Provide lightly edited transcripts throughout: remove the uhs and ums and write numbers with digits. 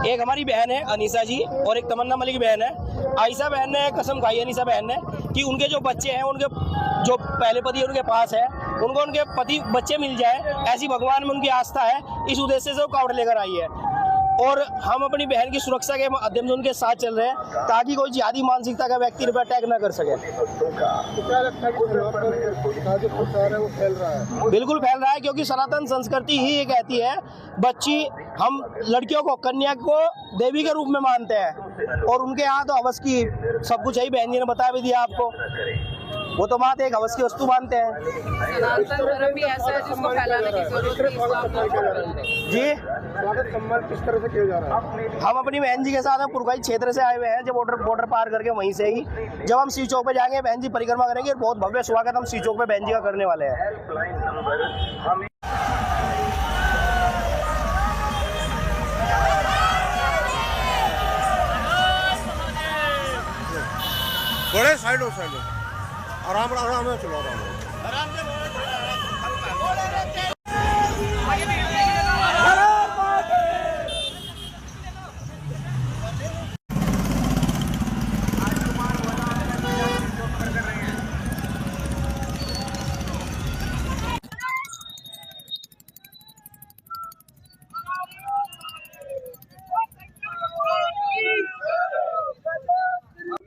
एक हमारी बहन है अनीसा जी और एक तमन्ना मलिक बहन है। आयशा बहन ने कसम खाई है अनीसा बहन ने कि उनके जो बच्चे हैं, उनके जो पहले पति उनके पास है, उनको उनके पति बच्चे मिल जाए, ऐसी भगवान में उनकी आस्था है। इस उद्देश्य से वो कावड़ लेकर आई है और हम अपनी बहन की सुरक्षा के माध्यम से उनके साथ चल रहे हैं ताकि कोई जिहादी मानसिकता का व्यक्ति पर अटैक न कर सके। बिल्कुल फैल रहा है, क्योंकि सनातन संस्कृति ही ये कहती है बच्ची, हम लड़कियों को, कन्या को देवी के रूप में मानते हैं और उनके यहाँ तो हवस की सब कुछ है। बहन जी ने बता भी दिया आपको, वो तो बात एक हवस की वस्तु मानते हैं। सनातन धर्म भी ऐसा है जिसको फैलाने की जरूरत है। जी सम्मान किस तरह से किया जा रहा है? हम अपनी बहन जी के साथ पुरकाई क्षेत्र से आए हुए हैं, जब बॉर्डर पार करके वहीं से ही जब हम सी चौक पे जाएंगे, बहन जी परिक्रमा करेंगे। बहुत भव्य स्वागत हम सी चौक पे बहन जी का करने वाले हैं। बड़े साइड आराम आराम में चलो, आराम से।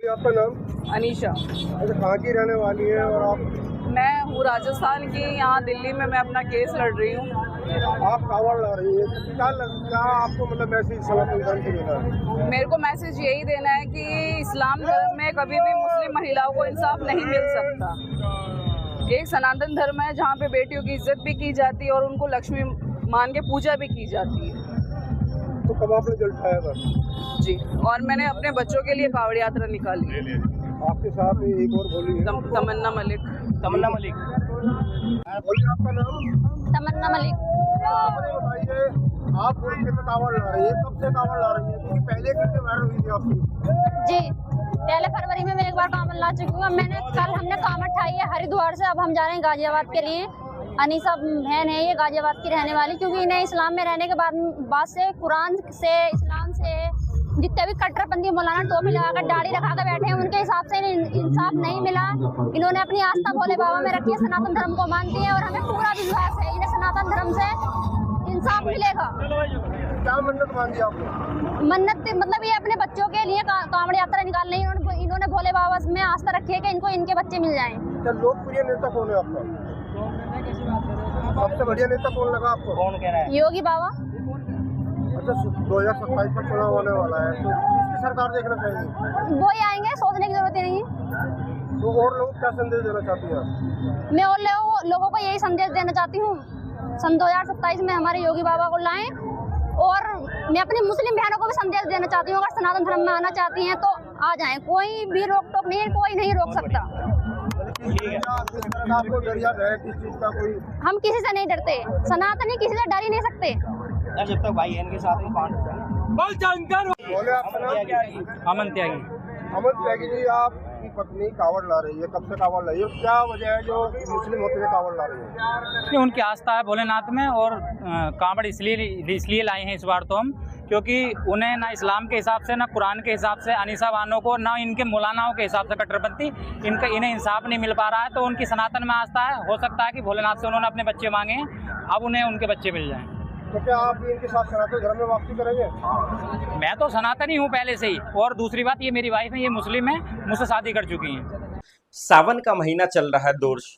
आपका नाम? अनीशा। अच्छा, कहाँ की रहने वाली है और आप? मैं हूँ राजस्थान की, यहाँ दिल्ली में मैं अपना केस लड़ रही हूँ। आप कावड़ ला रही है, क्या आपको मतलब मैसेज सनातन धर्म को देना है? मेरे को मैसेज यही देना है कि इस्लाम धर्म में कभी भी मुस्लिम महिलाओं को इंसाफ नहीं मिल सकता। एक सनातन धर्म है जहाँ पे बेटियों की इज्जत भी की जाती है और उनको लक्ष्मी मान के पूजा भी की जाती है। तो कब आपने जल उठाया था? जी, और मैंने अपने बच्चों के लिए कावड़ यात्रा निकाली। आपके साथ एक और बोली है। तमन्ना मलिक। तमन्ना मलिक। बोलिए, आपका नाम? तमन्ना मलिक। बताइए, आप पूरी में कावड़ ला रही है, कब से कावड़ ला रही है? क्योंकि पहले कितने वायरल हुई थी आपकी? जी, पहले फरवरी में मैं एक बार कांवड़ ला चुकी हूँ। कल हमने कांवड़ उठाई है हरिद्वार से। अब हम जा रहे हैं गाजियाबाद के लिए। अनीसा बहन है ये, गाजियाबाद की रहने वाली, क्योंकि इन्हें इस्लाम में रहने के बाद से, कुरान से, इस्लाम से जितने भी कट्टरपंथी मौलाना टोपी लगाकर दाढ़ी रखा कर बैठे हैं, उनके हिसाब से इन्हें इंसाफ नहीं मिला। इन्होंने अपनी आस्था भोले बाबा में रखी है, सनातन धर्म को मानती है और हमें पूरा विश्वास है इन्हें सनातन धर्म से इंसाफ मिलेगा। क्या मन्नत मांगी आपने? मन्नत मतलब ये अपने बच्चों के लिए कांवड़ यात्रा निकाल रही है। इन्होंने भोले बाबा में आस्था रखी है कि इनको इनके बच्चे मिल जाएं। क्या लोकप्रिय नेता कौन है आपका? सबसे बढ़िया नेता कौन लगा आपको? कौन कह रहा है? योगी बाबा। अच्छा, 2027 में चुनाव होने वाला है, तो किसकी सरकार देखना चाहिए? वो ही आएंगे, सोचने की जरूरत ही नहीं है। तो और लोग क्या संदेश देना चाहती हैं आप? मैं और लोगों को यही संदेश देना चाहती हूँ, सन 2027 में हमारे योगी बाबा को लाएं। और मैं अपनी मुस्लिम बहनों को भी संदेश देना चाहती हूँ, अगर सनातन धर्म में आना चाहती हैं तो आ जाएं, कोई भी रोक टोक नहीं है, कोई नहीं रोक सकता। आपको डर याद है किस चीज का? कोई हम किसी से नहीं डरते, सनातनी किसी से डर ही नहीं सकते। जब तक भाई इनके साथ ही बोले, आपका नाम? अमन त्यागी। अमन त्यागी जी, आपकी पत्नी कावड़ ला रही है, कब से कावड़ लाई है? क्या वजह है जो मुस्लिम होते हुए कावड़ ला रही है? कि उनकी आस्था है भोलेनाथ में और कांवड़ इसलिए लाए हैं इस बार तो हम, क्योंकि उन्हें ना इस्लाम के हिसाब से, ना कुरान के हिसाब से, अनीसा बानो को, ना इनके मौलानाओं के हिसाब से कट्टरपंथी इन्हें इंसाफ नहीं मिल पा रहा है। तो उनकी सनातन में आस्था है, हो सकता है कि भोलेनाथ से उन्होंने अपने बच्चे मांगे हैं, अब उन्हें उनके बच्चे मिल जाएं। तो क्या आप भी इनके साथ सनातन धर्म में वापसी करेंगे? मैं तो सनातनी हूँ पहले से ही, और दूसरी बात, ये मेरी वाइफ है, ये मुस्लिम है, मुझसे शादी कर चुकी हैं। सावन का महीना चल रहा है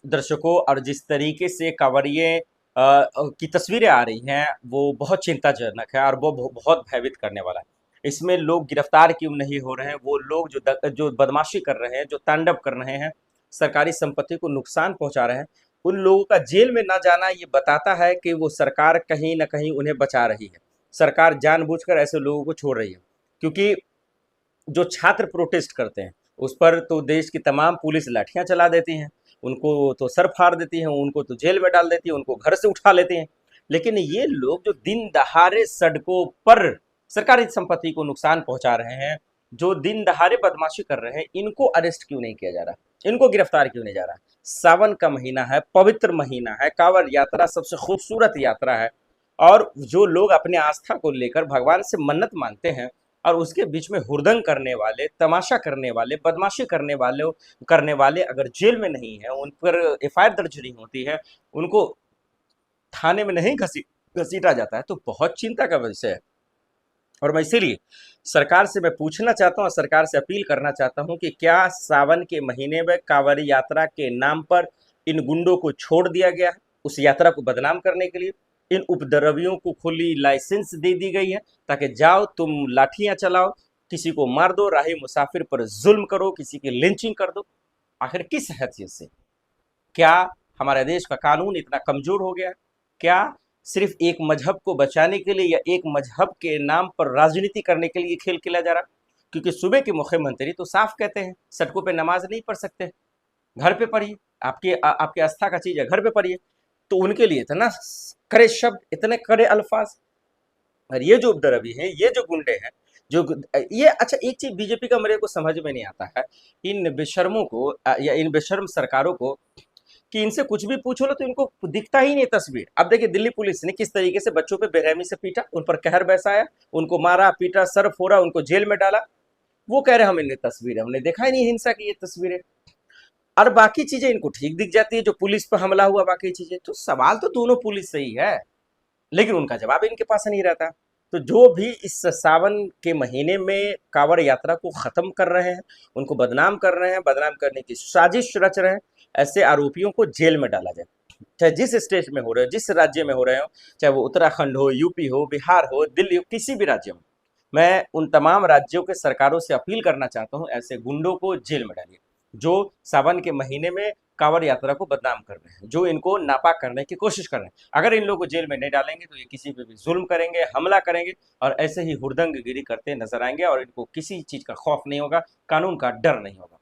दर्शकों, और जिस तरीके से कांवड़िये की तस्वीरें आ रही हैं वो बहुत चिंताजनक है और वो बहुत भयभीत करने वाला है। इसमें लोग गिरफ्तार क्यों नहीं हो रहे हैं? वो लोग जो बदमाशी कर रहे हैं, जो तांडव कर रहे हैं, सरकारी संपत्ति को नुकसान पहुंचा रहे हैं, उन लोगों का जेल में न जाना ये बताता है कि वो सरकार कहीं ना कहीं उन्हें बचा रही है। सरकार जानबूझकर ऐसे लोगों को छोड़ रही है, क्योंकि जो छात्र प्रोटेस्ट करते हैं उस पर तो देश की तमाम पुलिस लाठियां चला देती हैं, उनको तो सर फाड़ देती हैं, उनको तो जेल में डाल देती हैं, उनको घर से उठा लेते हैं। लेकिन ये लोग जो दिन दहाड़े सड़कों पर सरकारी संपत्ति को नुकसान पहुंचा रहे हैं, जो दिन दहाड़े बदमाशी कर रहे हैं, इनको अरेस्ट क्यों नहीं किया जा रहा? इनको गिरफ्तार क्यों नहीं जा रहा? सावन का महीना है, पवित्र महीना है, कांवड़ यात्रा सबसे खूबसूरत यात्रा है, और जो लोग अपने आस्था को लेकर भगवान से मन्नत मांगते हैं और उसके बीच में हुड़दंग करने वाले, तमाशा करने वाले, बदमाशी करने वाले अगर जेल में नहीं है, उन पर एफआईआर दर्ज नहीं होती है, उनको थाने में नहीं घसीटा जाता है, तो बहुत चिंता का विषय है। और मैं इसीलिए सरकार से मैं पूछना चाहता हूँ और सरकार से अपील करना चाहता हूँ कि क्या सावन के महीने में कांवड़ी यात्रा के नाम पर इन गुंडों को छोड़ दिया गया है उस यात्रा को बदनाम करने के लिए? इन उपद्रवियों को खुली लाइसेंस दे दी गई है ताकि जाओ तुम लाठियां चलाओ, किसी को मार दो, राही मुसाफिर पर जुल्म करो, किसी की लिंचिंग कर दो। आखिर किस हैसियत से? क्या हमारे देश का कानून इतना कमजोर हो गया? क्या सिर्फ एक मजहब को बचाने के लिए या एक मजहब के नाम पर राजनीति करने के लिए खेल खेला जा रहा? क्योंकि सुबह के मुख्यमंत्री तो साफ कहते हैं सड़कों पे नमाज नहीं पढ़ सकते, घर पे पढ़िए, आपके आस्था का चीज है, घर पे पढ़िए। तो उनके लिए इतना कड़े शब्द, इतने कड़े अल्फाज। और ये जो उपद्रवी हैं, ये जो गुंडे हैं, जो ये अच्छा, एक चीज बीजेपी का मेरे को समझ में नहीं आता है, इन बेशर्मों को या इन बेशर्म सरकारों को कि इनसे कुछ भी पूछो लो तो इनको दिखता ही नहीं तस्वीर। अब देखिए दिल्ली पुलिस ने किस तरीके से बच्चों पे बेरहमी से पीटा, उन पर कहर बरसाया, उनको मारा पीटा, सर फोड़ा, उनको जेल में डाला। वो कह रहे हम इनने तस्वीरें, हमने देखा ही नहीं हिंसा की ये तस्वीरें। और बाकी चीजें इनको ठीक दिख जाती है, जो पुलिस पर हमला हुआ बाकी चीजें। तो सवाल तो दोनों पुलिस से ही है, लेकिन उनका जवाब इनके पास नहीं रहता। तो जो भी इस सावन के महीने में कांवड़ यात्रा को खत्म कर रहे हैं, उनको बदनाम कर रहे हैं, बदनाम करने की साजिश रच रहे हैं, ऐसे आरोपियों को जेल में डाला जाए। चाहे जिस स्टेट में हो रहे हो, जिस राज्य में हो रहे हो, चाहे वो उत्तराखंड हो, यूपी हो, बिहार हो, दिल्ली हो, किसी भी राज्य में, मैं उन तमाम राज्यों के सरकारों से अपील करना चाहता हूँ, ऐसे गुंडों को जेल में डालिए जो सावन के महीने में कांवड़ यात्रा को बदनाम कर रहे हैं, जो इनको नापाक करने की कोशिश कर रहे हैं। अगर इन लोगों को जेल में नहीं डालेंगे तो ये किसी पे भी जुल्म करेंगे, हमला करेंगे और ऐसे ही हुड़दंगगिरी करते नजर आएंगे और इनको किसी चीज का खौफ नहीं होगा, कानून का डर नहीं होगा।